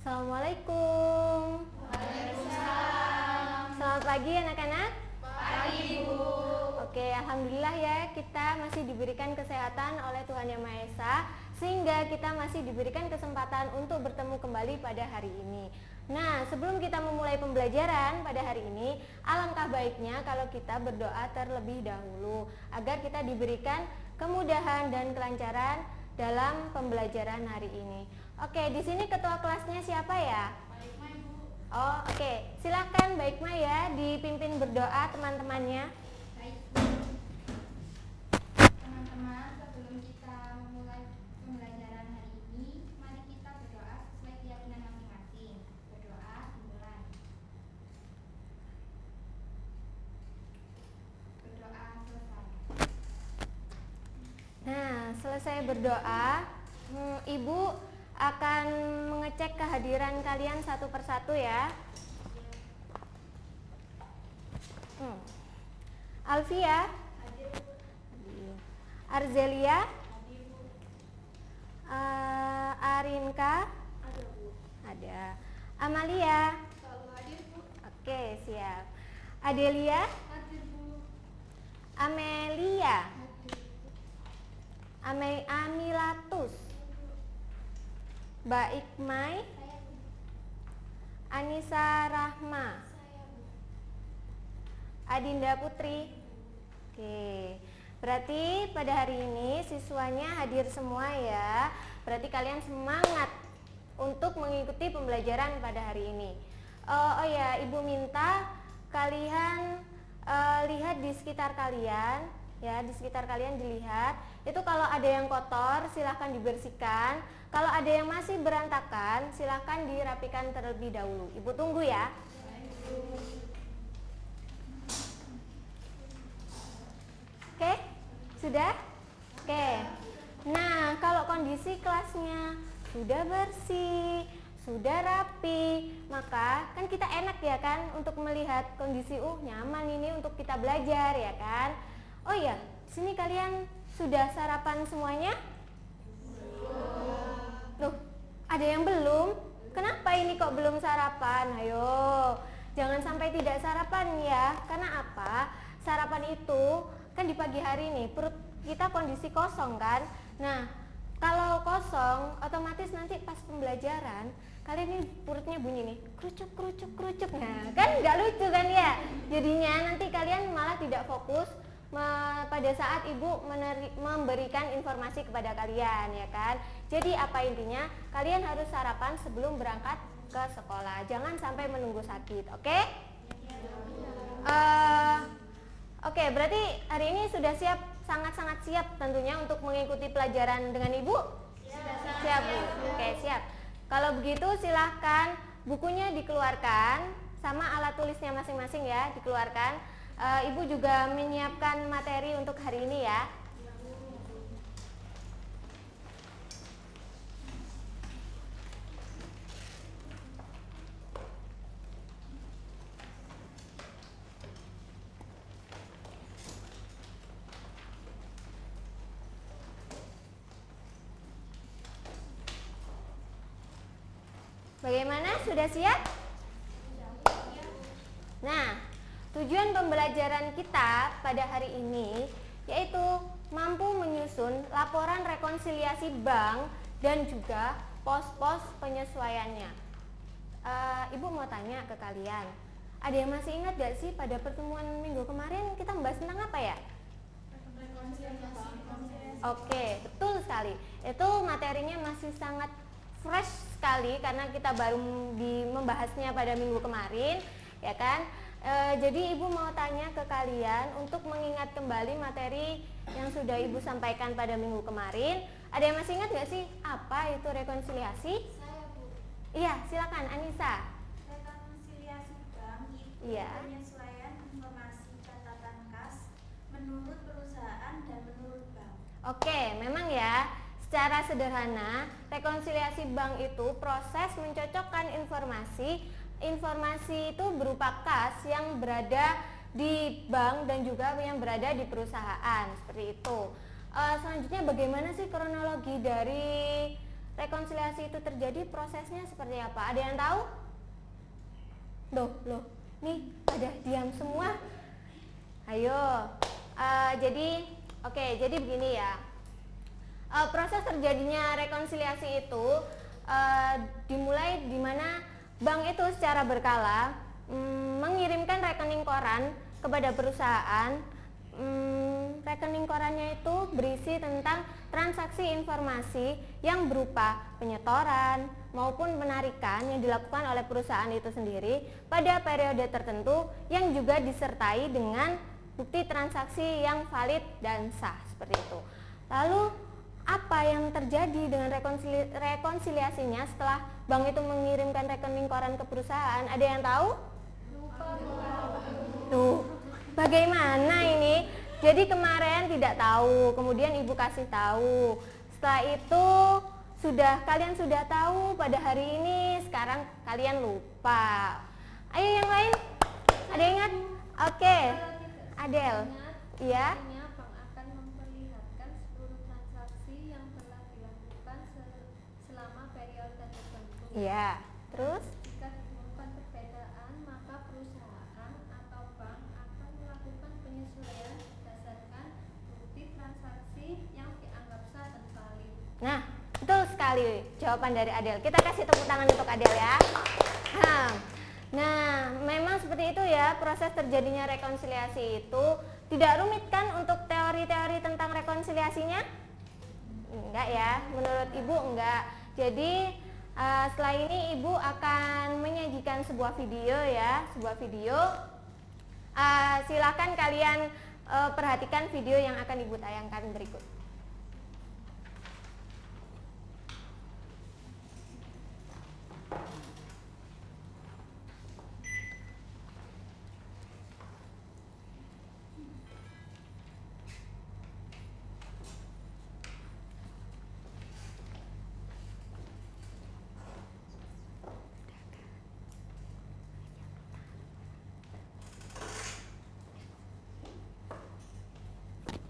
Assalamualaikum. Waalaikumsalam. Selamat pagi anak-anak. Pagi, Bu. Oke, alhamdulillah ya, kita masih diberikan kesehatan oleh Tuhan Yang Maha Esa, sehingga kita masih diberikan kesempatan untuk bertemu kembali pada hari ini. Nah, sebelum kita memulai pembelajaran pada hari ini, alangkah baiknya kalau kita berdoa terlebih dahulu agar kita diberikan kemudahan dan kelancaran dalam pembelajaran hari ini. Oke, di sini ketua kelasnya siapa ya? Baik, Mai, Bu. Oh, oke. Silakan Baik Ma ya dipimpin berdoa teman-temannya. Baik. Teman-teman, sebelum kita memulai pembelajaran hari ini, mari kita berdoa sesuai keyakinan masing-masing. Berdoa dimulai. Berdoa selesai. Nah, selesai berdoa, Ibu akan mengecek kehadiran kalian satu persatu ya. Alfia, Hadir, Bu. Arzelia, Hadir, Bu. Arinka, Ada, Bu. ada. Amalia, Selalu hadir, Bu. oke siap. Adelia, Hadir, Bu. Amelia, Hadir, Bu. Amilatus, Mbak Ikmai, Saya, Bu. Anissa Rahma, Saya, Bu. Adinda Putri. Oke, berarti pada hari ini siswanya hadir semua ya. Berarti kalian semangat untuk mengikuti pembelajaran pada hari ini. Oh ya, Ibu minta kalian lihat di sekitar kalian ya, di sekitar kalian dilihat. Itu kalau ada yang kotor silahkan dibersihkan. Kalau ada yang masih berantakan silahkan dirapikan terlebih dahulu. Ibu tunggu ya. Oke, sudah? Oke. Nah, kalau kondisi kelasnya sudah bersih, sudah rapi, maka kan kita enak ya kan untuk melihat kondisi nyaman ini untuk kita belajar ya kan. Oh iya, sini kalian sudah sarapan semuanya? Loh, ada yang belum? Kenapa ini kok belum sarapan? Ayo, jangan sampai tidak sarapan ya. Karena apa? Sarapan itu kan di pagi hari nih perut kita kondisi kosong kan. Nah, kalau kosong otomatis nanti pas pembelajaran kalian ini perutnya bunyi nih, kerucuk kerucuk kerucuk. Nah, kan nggak lucu kan ya? Jadinya nanti kalian malah tidak fokus pada saat ibu memberikan informasi kepada kalian ya kan. Jadi apa intinya, kalian harus sarapan sebelum berangkat ke sekolah, jangan sampai menunggu sakit. Oke? Oke, berarti hari ini sudah siap, sangat-sangat siap tentunya untuk mengikuti pelajaran dengan ibu? Siap, Bu. Oke, siap. Kalau begitu silahkan bukunya dikeluarkan sama alat tulisnya masing-masing ya, dikeluarkan. Ibu juga menyiapkan materi untuk hari ini ya. Bagaimana? Sudah siap? Nah, tujuan pembelajaran kita pada hari ini yaitu mampu menyusun laporan rekonsiliasi bank dan juga pos-pos penyesuaiannya. Ibu mau tanya ke kalian, ada yang masih ingat gak sih pada pertemuan minggu kemarin kita membahas tentang apa ya? Oke, betul sekali. Itu materinya masih sangat fresh sekali karena kita baru membahasnya pada minggu kemarin, ya kan? Jadi ibu mau tanya ke kalian untuk mengingat kembali materi yang sudah ibu sampaikan pada minggu kemarin. Ada yang masih ingat gak sih apa itu rekonsiliasi? Saya, Bu. Iya, silakan Anissa. Rekonsiliasi bank itu Iya. penyesuaian informasi catatan kas menurut perusahaan dan menurut bank. Oke, memang ya. Secara sederhana, rekonsiliasi bank itu proses mencocokkan informasi. Informasi itu berupa kas yang berada di bank dan juga yang berada di perusahaan, seperti itu. Selanjutnya bagaimana sih kronologi dari rekonsiliasi itu terjadi, prosesnya seperti apa? Ada yang tahu? Loh, nih pada diam semua. Ayo, jadi begini ya. Proses terjadinya rekonsiliasi itu dimulai di mana bank itu secara berkala mengirimkan rekening koran kepada perusahaan. Rekening korannya itu berisi tentang transaksi informasi yang berupa penyetoran maupun penarikan yang dilakukan oleh perusahaan itu sendiri pada periode tertentu yang juga disertai dengan bukti transaksi yang valid dan sah, seperti itu. Lalu apa yang terjadi dengan rekonsiliasinya setelah bank itu mengirimkan rekening koran ke perusahaan? Ada yang tahu? Tuh, bagaimana ini? Jadi kemarin tidak tahu, kemudian ibu kasih tahu. Setelah itu kalian sudah tahu pada hari ini, sekarang kalian lupa. Ayo yang lain, ada yang ingat? Oke, Adel. Iya. Bank akan memperlihatkan seluruh transaksi yang telah dilakukan selama periode tertentu. Iya. Terus? Jika ditemukan perbedaan, maka perusahaan atau bank akan melakukan penyesuaian berdasarkan bukti transaksi yang dianggap sah dan valid. Nah, betul sekali jawaban dari Adel. Kita kasih tepuk tangan untuk Adel ya. Nah, memang seperti itu ya proses terjadinya rekonsiliasi itu. Tidak rumit kan untuk teori-teori tentang rekonsiliasinya? Enggak ya, menurut Ibu enggak. Jadi setelah ini Ibu akan menyajikan sebuah video ya, silakan kalian perhatikan video yang akan Ibu tayangkan berikut.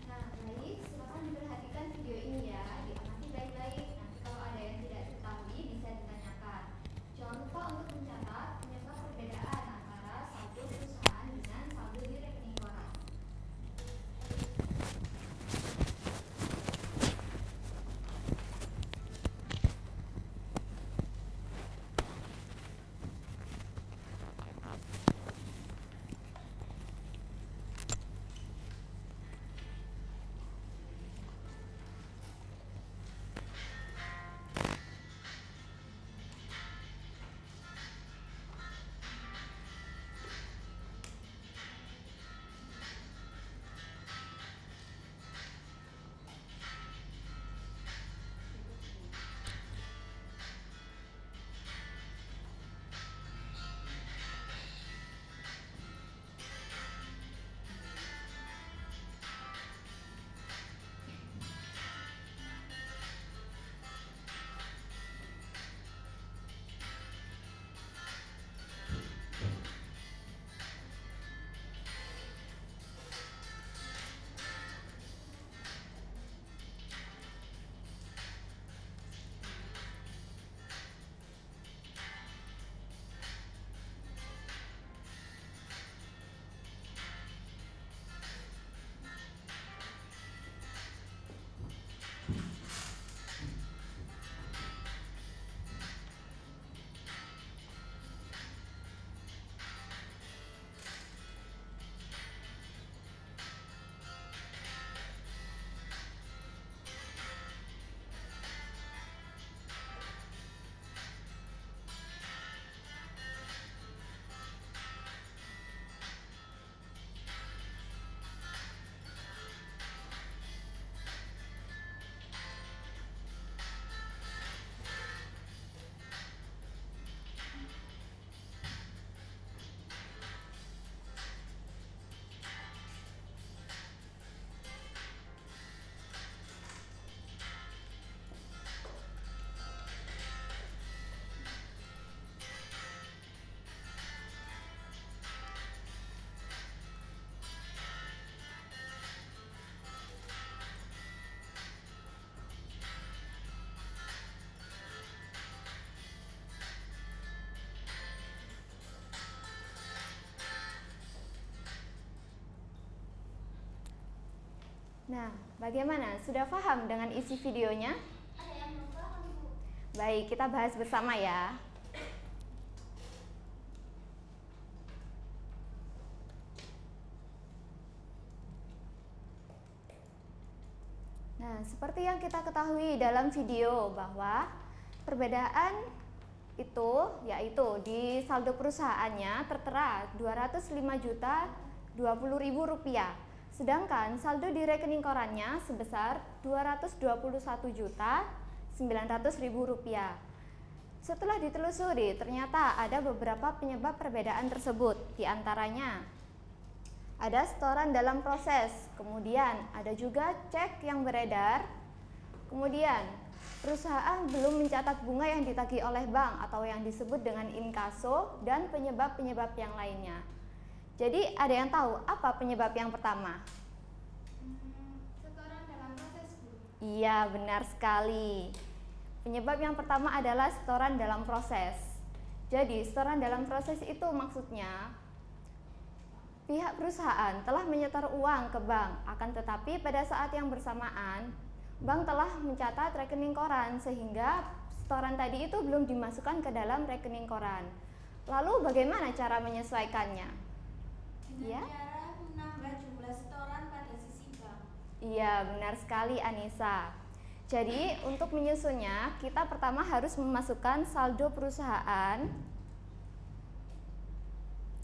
Nah, baik, silakan diperhatikan Nah, bagaimana? Sudah paham dengan isi videonya? Ada yang belum paham, Bu. Baik, kita bahas bersama ya. Nah, seperti yang kita ketahui dalam video bahwa perbedaan itu yaitu di saldo perusahaannya tertera 205.020.000 rupiah. Sedangkan saldo di rekening korannya sebesar 221.900.000 rupiah. Setelah ditelusuri, ternyata ada beberapa penyebab perbedaan tersebut. Di antaranya ada setoran dalam proses, kemudian ada juga cek yang beredar, kemudian perusahaan belum mencatat bunga yang ditagih oleh bank atau yang disebut dengan inkaso, dan penyebab-penyebab yang lainnya. Jadi ada yang tahu apa penyebab yang pertama? Setoran dalam proses, Bu. Iya, benar sekali. Penyebab yang pertama adalah setoran dalam proses. Jadi setoran dalam proses itu maksudnya pihak perusahaan telah menyetor uang ke bank, akan tetapi pada saat yang bersamaan bank telah mencatat rekening koran sehingga setoran tadi itu belum dimasukkan ke dalam rekening koran. Lalu bagaimana cara menyesuaikannya? Dengan cara menambah jumlah setoran pada sisi bank. Iya, benar sekali Anissa. Jadi untuk menyusunnya kita pertama harus memasukkan saldo perusahaan.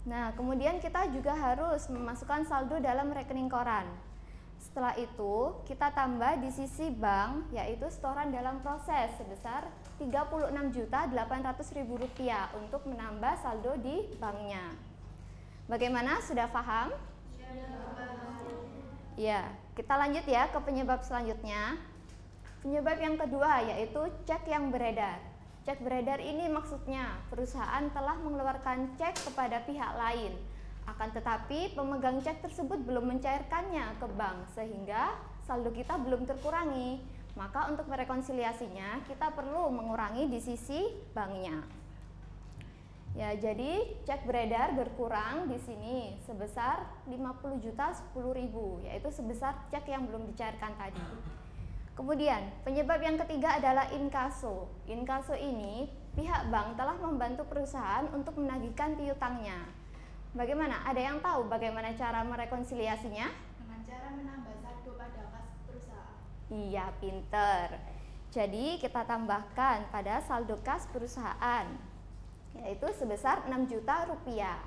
Nah, kemudian kita juga harus memasukkan saldo dalam rekening koran. Setelah itu, kita tambah di sisi bank, yaitu setoran dalam proses sebesar 36.800.000 rupiah untuk menambah saldo di banknya. Bagaimana? Sudah paham? Ya, kita lanjut ya ke penyebab selanjutnya. Penyebab yang kedua yaitu cek yang beredar. Cek beredar ini maksudnya perusahaan telah mengeluarkan cek kepada pihak lain, akan tetapi pemegang cek tersebut belum mencairkannya ke bank sehingga saldo kita belum terkurangi. Maka untuk merekonsiliasinya kita perlu mengurangi di sisi banknya. Ya, jadi cek beredar berkurang di sini sebesar 50.010.000, yaitu sebesar cek yang belum dicairkan tadi. Kemudian penyebab yang ketiga adalah inkaso. Inkaso ini pihak bank telah membantu perusahaan untuk menagihkan piutangnya. Bagaimana? Ada yang tahu bagaimana cara merekonsiliasinya? Dengan cara menambah saldo pada kas perusahaan. Iya, pinter. Jadi kita tambahkan pada saldo kas perusahaan, yaitu sebesar 6 juta rupiah.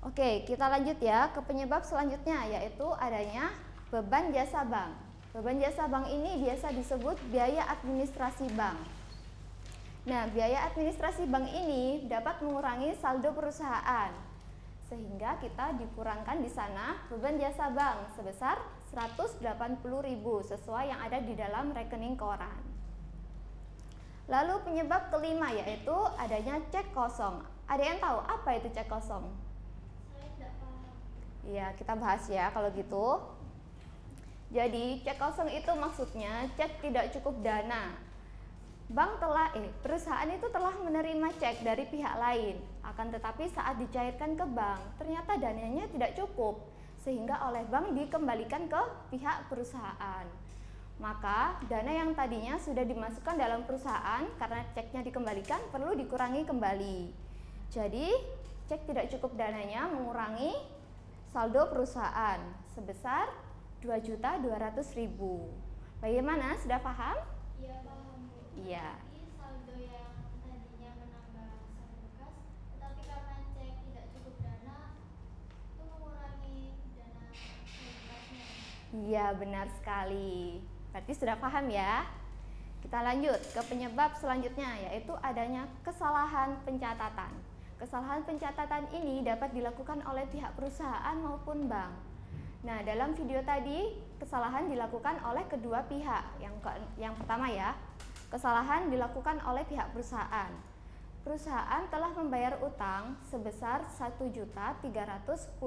Oke, kita lanjut ya ke penyebab selanjutnya, yaitu adanya beban jasa bank. Beban jasa bank ini biasa disebut biaya administrasi bank. Nah, biaya administrasi bank ini dapat mengurangi saldo perusahaan, sehingga kita dikurangkan di sana beban jasa bank sebesar 180.000 sesuai yang ada di dalam rekening koran. Lalu penyebab kelima yaitu adanya cek kosong. Ada yang tahu apa itu cek kosong? Saya tidak paham. Iya, kita bahas ya kalau gitu. Jadi cek kosong itu maksudnya cek tidak cukup dana. Perusahaan itu telah menerima cek dari pihak lain, akan tetapi saat dicairkan ke bank ternyata dananya tidak cukup sehingga oleh bank dikembalikan ke pihak perusahaan. Maka dana yang tadinya sudah dimasukkan dalam perusahaan karena ceknya dikembalikan perlu dikurangi kembali. Jadi cek tidak cukup dananya mengurangi saldo perusahaan sebesar 2.200.000. Bagaimana? Sudah paham? Iya, paham, Bu. Iya. Jadi saldo yang tadinya menambah saldo kas, tetapi karena cek tidak cukup dana, itu mengurangi dana saldo kasnya. Iya, benar sekali. Berarti sudah paham ya? Kita lanjut ke penyebab selanjutnya, yaitu adanya kesalahan pencatatan. Kesalahan pencatatan ini dapat dilakukan oleh pihak perusahaan maupun bank. Nah, dalam video tadi kesalahan dilakukan oleh kedua pihak. Yang pertama ya, kesalahan dilakukan oleh pihak perusahaan. Perusahaan telah membayar utang sebesar 1.310.000.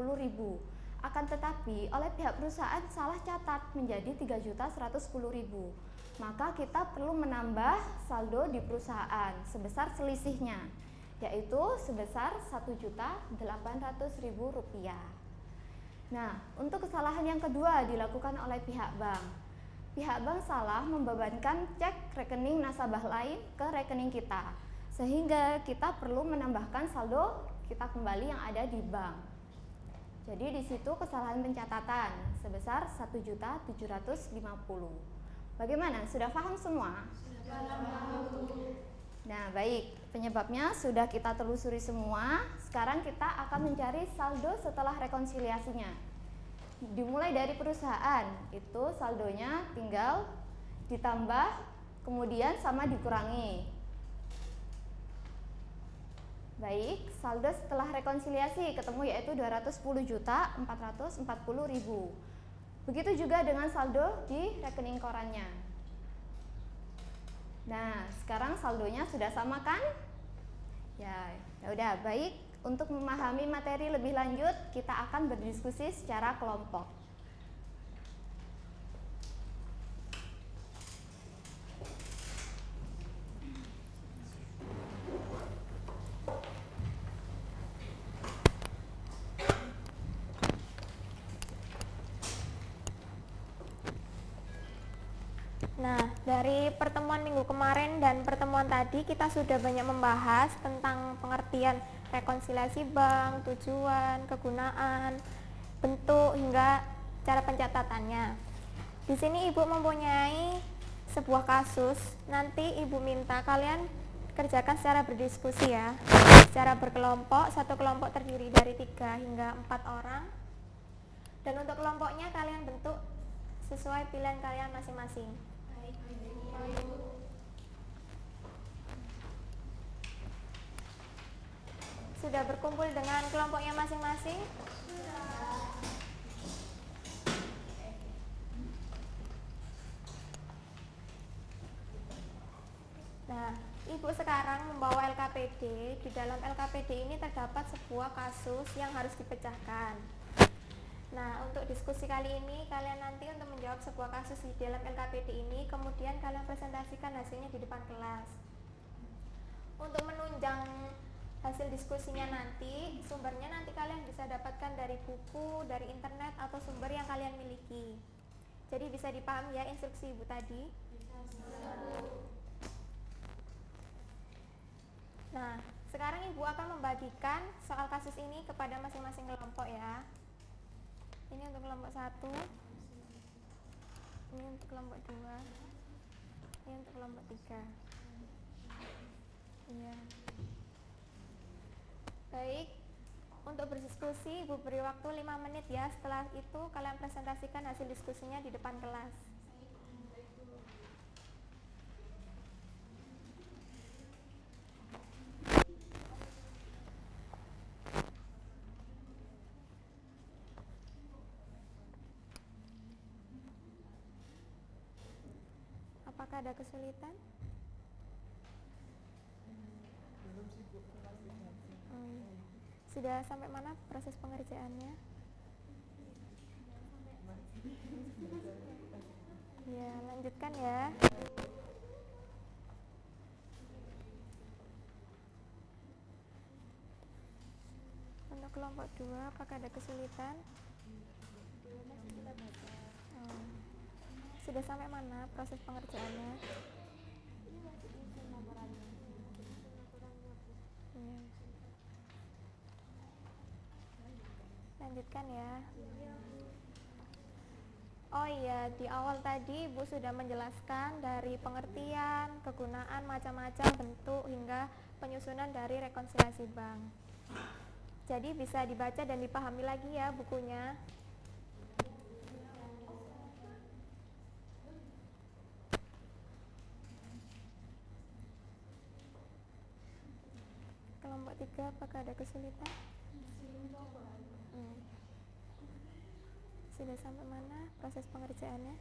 Akan tetapi oleh pihak perusahaan salah catat menjadi 3.110.000. Maka kita perlu menambah saldo di perusahaan sebesar selisihnya, yaitu sebesar 1.800.000 rupiah. Nah, untuk kesalahan yang kedua dilakukan oleh pihak bank. Pihak bank salah membebankan cek rekening nasabah lain ke rekening kita, sehingga kita perlu menambahkan saldo kita kembali yang ada di bank. Jadi di situ kesalahan pencatatan sebesar 1.750.000. Bagaimana? Sudah paham semua? Sudah paham. Nah, baik. Penyebabnya sudah kita telusuri semua. Sekarang kita akan mencari saldo setelah rekonsiliasinya. Dimulai dari perusahaan, itu saldonya tinggal ditambah, kemudian sama dikurangi. Baik, saldo setelah rekonsiliasi ketemu yaitu 210.440.000. Begitu juga dengan saldo di rekening korannya. Nah, sekarang saldonya sudah sama kan? Ya udah, baik. Untuk memahami materi lebih lanjut, kita akan berdiskusi secara kelompok. Nah, dari pertemuan minggu kemarin dan pertemuan tadi kita sudah banyak membahas tentang pengertian rekonsiliasi bank, tujuan, kegunaan, bentuk, hingga cara pencatatannya. Di sini Ibu mempunyai sebuah kasus, nanti Ibu minta kalian kerjakan secara berdiskusi ya, secara berkelompok. Satu kelompok terdiri dari 3 hingga 4 orang, dan untuk kelompoknya kalian bentuk sesuai pilihan kalian masing-masing. Sudah berkumpul dengan kelompoknya masing-masing? Nah, Ibu sekarang membawa LKPD. Di dalam LKPD ini terdapat sebuah kasus yang harus dipecahkan. Nah, untuk diskusi kali ini, kalian nanti untuk menjawab sebuah kasus di dalam LKPD ini, kemudian kalian presentasikan hasilnya di depan kelas. Untuk menunjang hasil diskusinya nanti, sumbernya nanti kalian bisa dapatkan dari buku, dari internet, atau sumber yang kalian miliki. Jadi bisa dipahami ya instruksi Ibu tadi? Nah, sekarang Ibu akan membagikan soal kasus ini kepada masing-masing kelompok ya. Ini untuk kelompok 1, ini untuk kelompok 2, ini untuk kelompok 3. Iya. Baik, untuk berdiskusi Ibu beri waktu 5 menit ya. Setelah itu kalian presentasikan hasil diskusinya di depan kelas. Apakah ada kesulitan? Sudah sampai mana proses pengerjaannya? Ya, lanjutkan ya. Untuk kelompok 2, apakah ada kesulitan? Sudah sampai mana proses pengerjaannya? Ya. Lanjutkan ya. Oh iya, di awal tadi Ibu sudah menjelaskan dari pengertian, kegunaan, macam-macam bentuk hingga penyusunan dari rekonsiliasi bank. Jadi bisa dibaca dan dipahami lagi ya bukunya. Kelompok 3, apakah ada kesulitan? Sudah sampai mana proses pengerjaannya?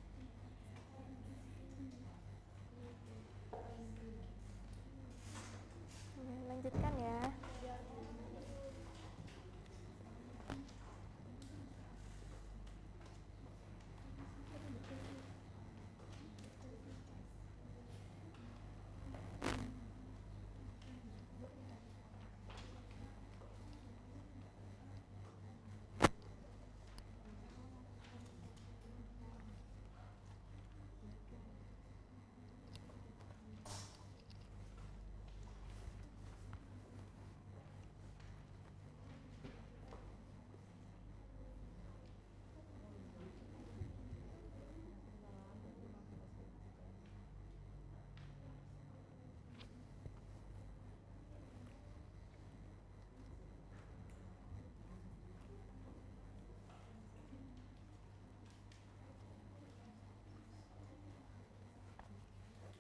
Ya, lanjutkan ya.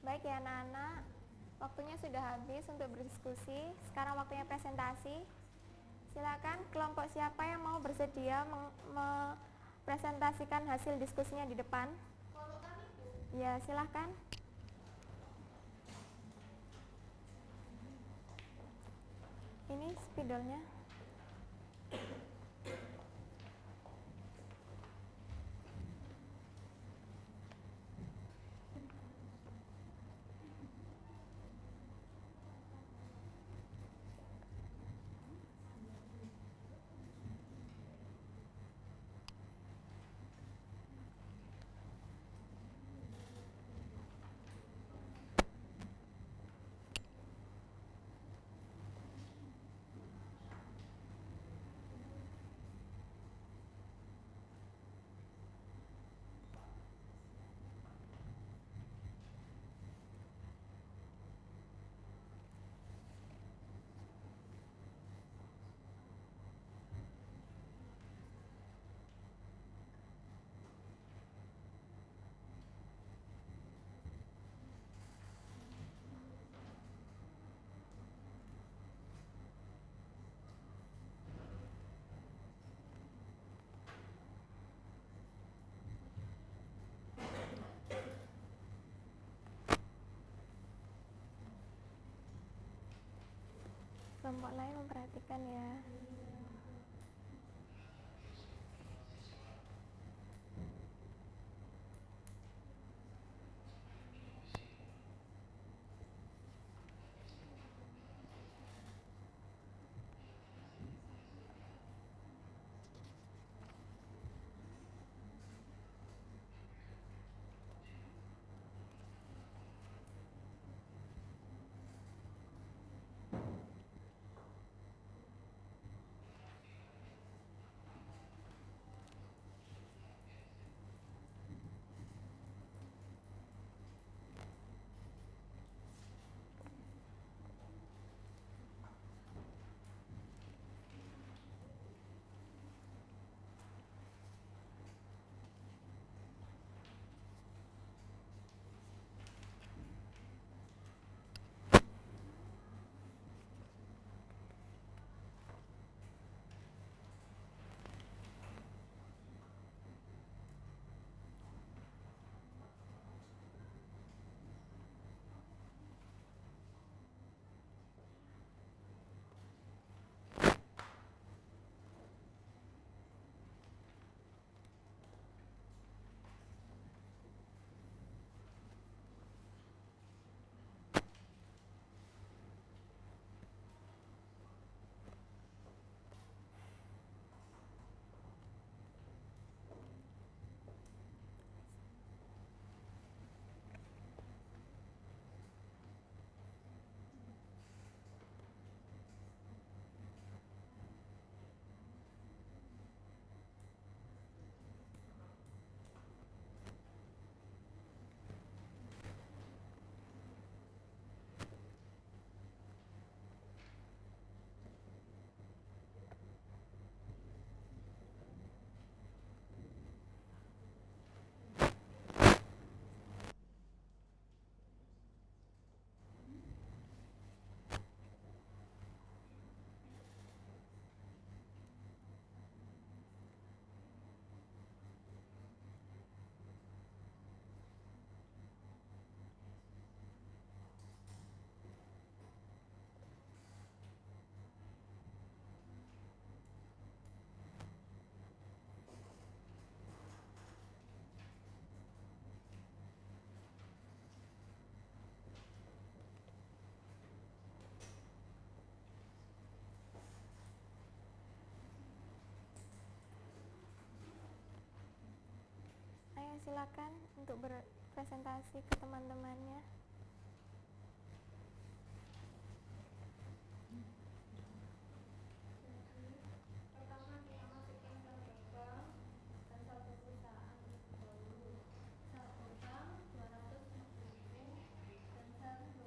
Baik ya anak-anak, waktunya sudah habis untuk berdiskusi. Sekarang waktunya presentasi. Silakan kelompok siapa yang mau bersedia mempresentasikan hasil diskusinya di depan? Kalau kami Bu, Ya, silakan. Ini spidolnya. Kelompok lain memperhatikan ya. Ayo silakan untuk berpresentasi ke teman-temannya. Pertama kita masukin satu bank dan satu perusahaan dulu. Satu bank 250.000 dan satu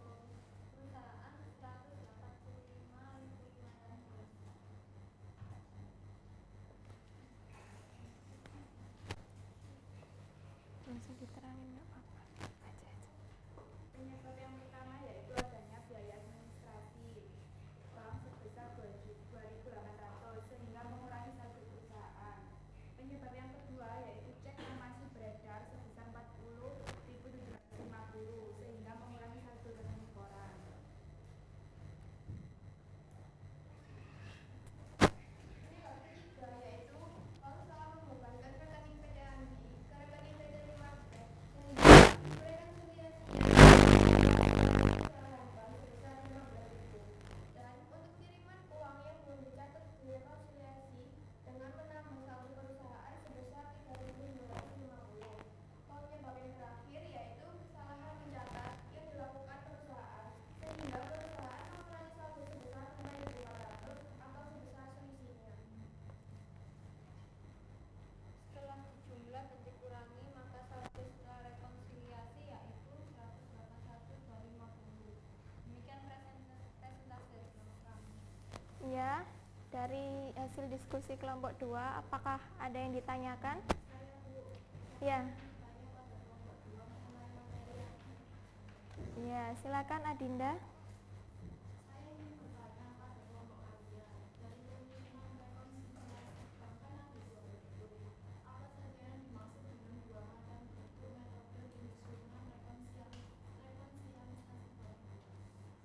perusahaan 185.500. Bisa diterangin nggak apa-apa? Baca aja. dari hasil diskusi kelompok 2, apakah ada yang ditanyakan? Ya. Ya, silakan Adinda.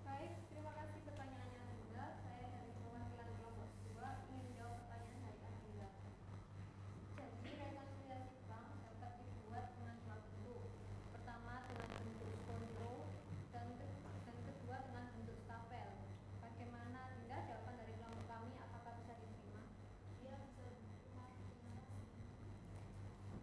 Baik, terima kasih pertanyaannya Adinda. Saya dari perwakilan kelompok 2 ingin menjawab pertanyaan dari Adinda. Jadi rekonsiliasi bank dapat dibuat dengan dua bentuk. Pertama dengan bentuk konro dan kedua dengan bentuk stapel. Bagaimana Adinda, jawaban dari kelompok kami apakah bisa diterima? Iya, bisa diterima.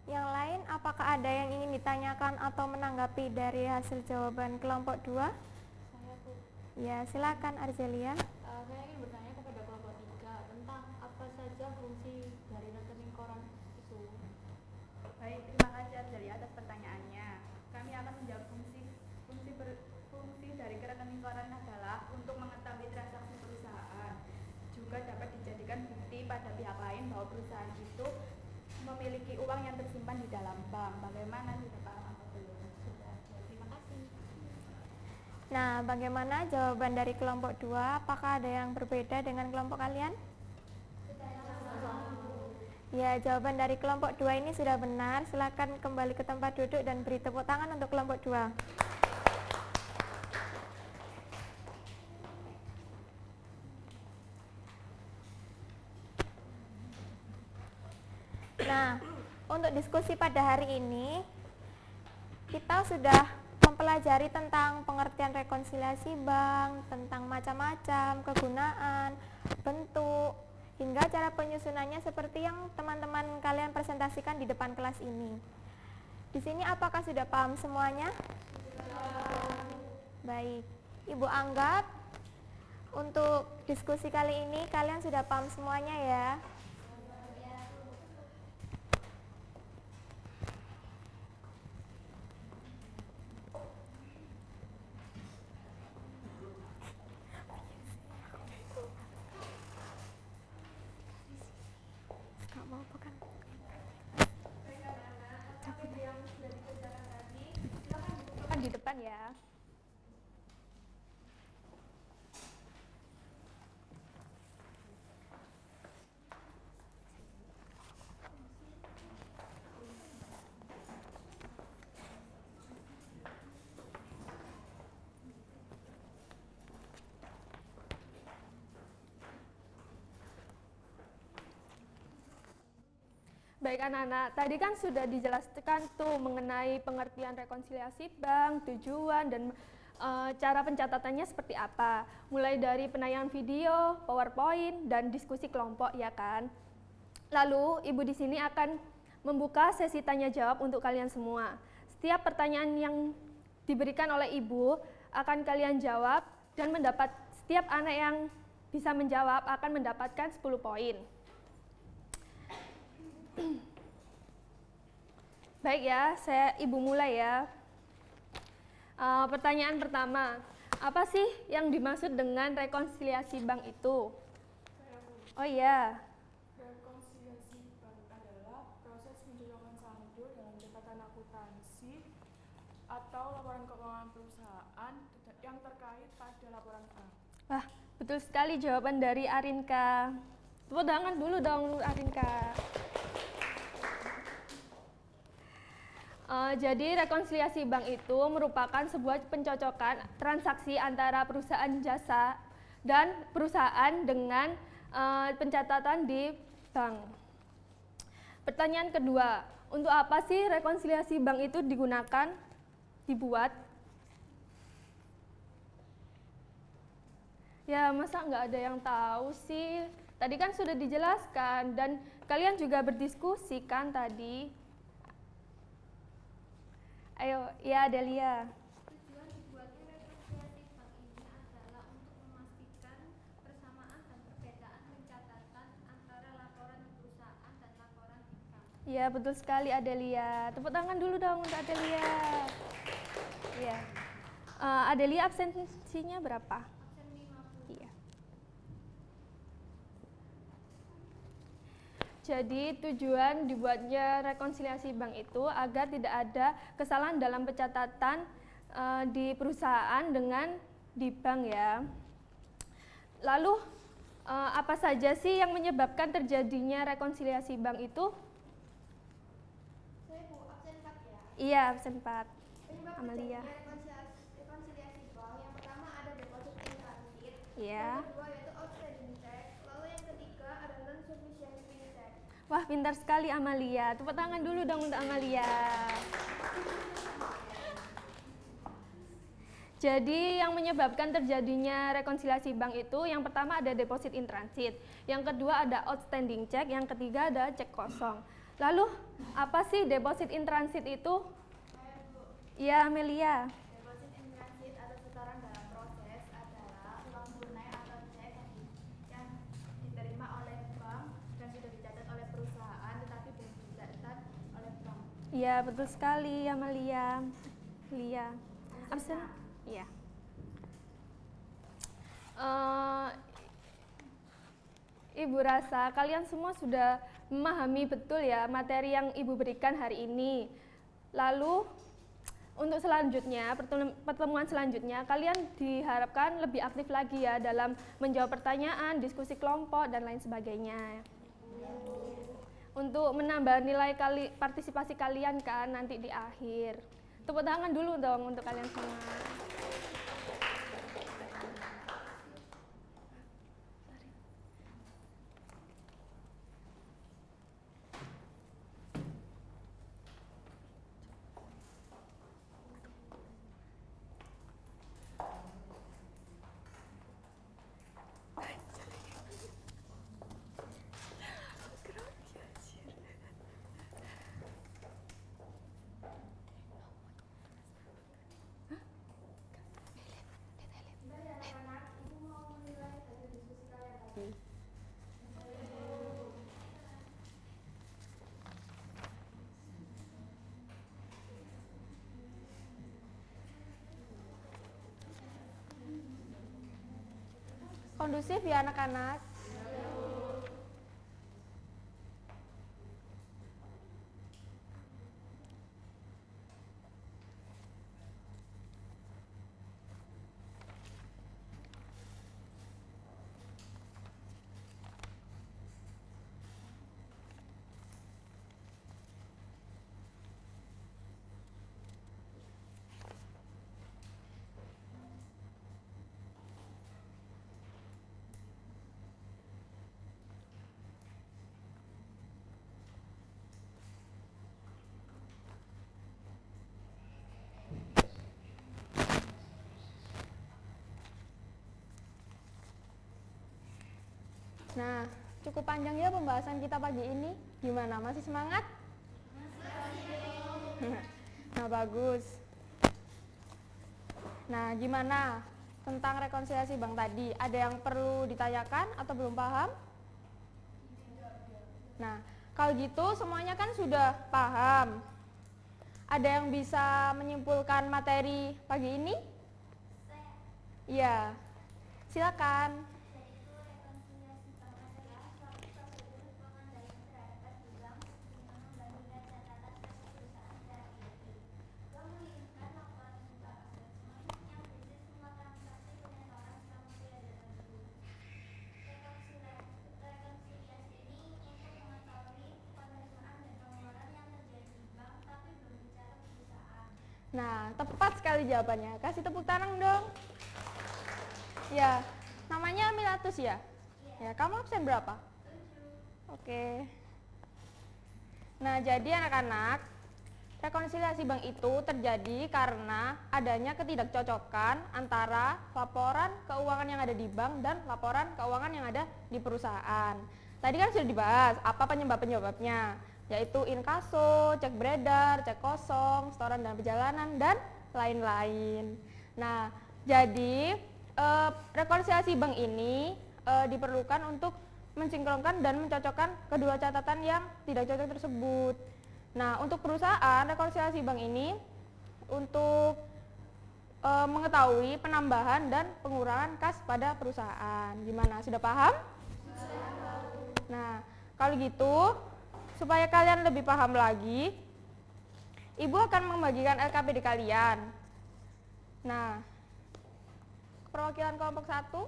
Yang lain, apakah ada yang ingin ditanyakan atau menanggapi dari hasil jawaban kelompok 2? Saya Bu. Ya, silakan Arzelia. Saya ingin bertanya kepada kelompok 3 tentang apa saja fungsi dari rekening koran itu. Baik, terima kasih Arjali atas pertanyaannya. Kami akan menjawab fungsi dari rekening koran adalah untuk mengetahui transaksi perusahaan. Juga dapat dijadikan bukti pada pihak lain bahwa perusahaan itu memiliki uang yang tersimpan di dalam bank. Bagaimana, sudah paham atau belum? Sudah. Terima kasih. Nah, bagaimana jawaban dari kelompok 2? Apakah ada yang berbeda dengan kelompok kalian? Ya, jawaban dari kelompok 2 ini sudah benar. Silakan kembali ke tempat duduk dan beri tepuk tangan untuk kelompok 2. Nah, untuk diskusi pada hari ini kita sudah mempelajari tentang pengertian rekonsiliasi bank, tentang macam-macam, kegunaan, bentuk, hingga cara penyusunannya seperti yang teman-teman kalian presentasikan di depan kelas ini. Di sini apakah sudah paham semuanya? Baik, Ibu anggap untuk diskusi kali ini kalian sudah paham semuanya ya. Kan di depan ya. Baik anak-anak, tadi kan sudah dijelaskan tuh mengenai pengertian rekonsiliasi bank, tujuan, dan cara pencatatannya seperti apa. Mulai dari penayangan video, PowerPoint, dan diskusi kelompok ya kan. Lalu Ibu di sini akan membuka sesi tanya jawab untuk kalian semua. Setiap pertanyaan yang diberikan oleh Ibu akan kalian jawab dan setiap anak yang bisa menjawab akan mendapatkan 10 poin. Baik ya, Ibu mulai ya. Pertanyaan pertama, apa sih yang dimaksud dengan rekonsiliasi bank itu? Oh iya. Rekonsiliasi bank adalah proses mencocokkan saldo dalam catatan akuntansi atau laporan keuangan perusahaan yang terkait pada laporan bank. Wah, betul sekali jawaban dari Arinka. Tepuk tangan dulu dong Arinka. Jadi rekonsiliasi bank itu merupakan sebuah pencocokan transaksi antara perusahaan jasa dan perusahaan dengan pencatatan di bank. Pertanyaan kedua, untuk apa sih rekonsiliasi bank itu dibuat? Ya masa nggak ada yang tahu sih? Tadi kan sudah dijelaskan dan kalian juga berdiskusi kan tadi. Ayo, ya Delia. Tujuan dibuatnya rekonsiliasi bank ini adalah untuk memastikan persamaan dan perbedaan pencatatan antara laporan perusahaan dan laporan bank. Ya betul sekali Adelia. Tepuk tangan dulu dong untuk Adelia. Ya. Adelia absensinya berapa? Absen 50. Iya. Jadi tujuan dibuatnya rekonsiliasi bank itu agar tidak ada kesalahan dalam pencatatan di perusahaan dengan di bank ya. Lalu apa saja sih yang menyebabkan terjadinya rekonsiliasi bank itu? Saya Bu, absen 4 ya. Iya, absen 4. Penyebab Amalia. terjadinya rekonsiliasi bank yang pertama ada deposit in transit, Iya. yang kedua yaitu outstanding check, lalu yang ketiga ada non-sufficiency check. Wah, pintar sekali Amalia. Tepuk tangan dulu dong untuk Amalia. Jadi yang menyebabkan terjadinya rekonsiliasi bank itu yang pertama ada deposit in transit, yang kedua ada outstanding check, yang ketiga ada cek kosong. Lalu apa sih deposit in transit itu? Iya, Amelia. Deposit in transit atau setoran dalam proses adalah uang tunai atau cek yang diterima oleh bank dan sudah dicatat oleh perusahaan tetapi belum dicatat oleh bank. Iya, betul sekali Amelia. Lia. Absen? Iya. Ibu rasa kalian semua sudah memahami betul ya materi yang Ibu berikan hari ini. Lalu untuk selanjutnya, pertemuan selanjutnya, kalian diharapkan lebih aktif lagi ya dalam menjawab pertanyaan, diskusi kelompok, dan lain sebagainya. Untuk menambah nilai partisipasi kalian kan nanti di akhir. Tepuk tangan dulu dong untuk kalian semua. Kondusif ya anak-anak. Nah, cukup panjang ya pembahasan kita pagi ini. Gimana? Masih semangat? Nah, bagus. Nah, gimana tentang rekonsiliasi bank tadi? Ada yang perlu ditanyakan atau belum paham? Nah, kalau gitu semuanya kan sudah paham. Ada yang bisa menyimpulkan materi pagi ini? Iya. Silakan. Yaitu rekonsiliasi bank adalah suatu prosedur pengendalian terhadap bank dengan membandingkan catatan aset perusahaan dan IDP. Bank mengirimkan laporan buka assessment yang berisi semua transaksi penyetoran selama periode tersebut. Rekonsiliasi ini untuk mengetahui penerimaan dan pengeluaran yang terjadi di bank tapi belum dicatat perusahaan. Nah, tepat sekali jawabannya. Kasih tepuk tangan dong. Ya, namanya Milatus ya? Ya, kamu absen berapa? 7. Oke. Nah, jadi anak-anak, rekonsiliasi bank itu terjadi karena adanya ketidakcocokan antara laporan keuangan yang ada di bank dan laporan keuangan yang ada di perusahaan. Tadi kan sudah dibahas apa penyebab-penyebabnya, yaitu inkaso, cek beredar, cek kosong, setoran dan perjalanan, dan lain-lain. Nah, jadi rekonsiliasi bank ini diperlukan untuk mensinkronkan dan mencocokkan kedua catatan yang tidak cocok tersebut. Nah, untuk perusahaan, rekonsiliasi bank ini untuk mengetahui penambahan dan pengurangan kas pada perusahaan. Gimana? Sudah paham? Sudah. Nah, Kalau gitu, supaya kalian lebih paham lagi, Ibu akan membagikan LKPD kalian. Nah, perwakilan kelompok 1.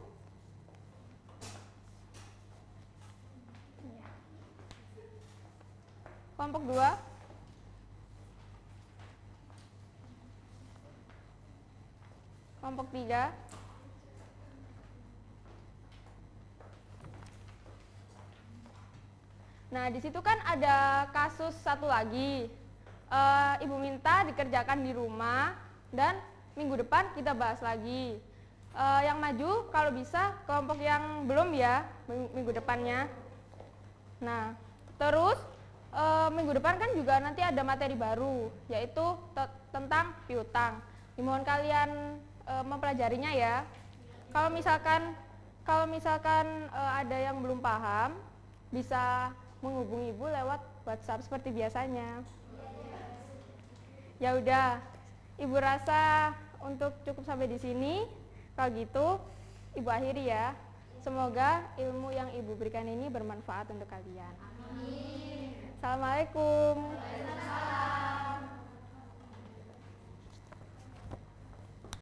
Kelompok 2. Kelompok 3. Nah, di situ kan ada kasus satu lagi. Ibu minta dikerjakan di rumah dan minggu depan kita bahas lagi. Yang maju kalau bisa kelompok yang belum ya minggu depannya. Nah, terus minggu depan kan juga nanti ada materi baru, yaitu tentang piutang. Dimohon kalian mempelajarinya ya. Kalau misalkan ada yang belum paham, bisa menghubungi Ibu lewat WhatsApp seperti biasanya. Ya udah, Ibu rasa untuk cukup sampai di sini. Kalau gitu, Ibu akhiri ya. Semoga ilmu yang Ibu berikan ini bermanfaat untuk kalian. Amin. Assalamualaikum. Waalaikumsalam.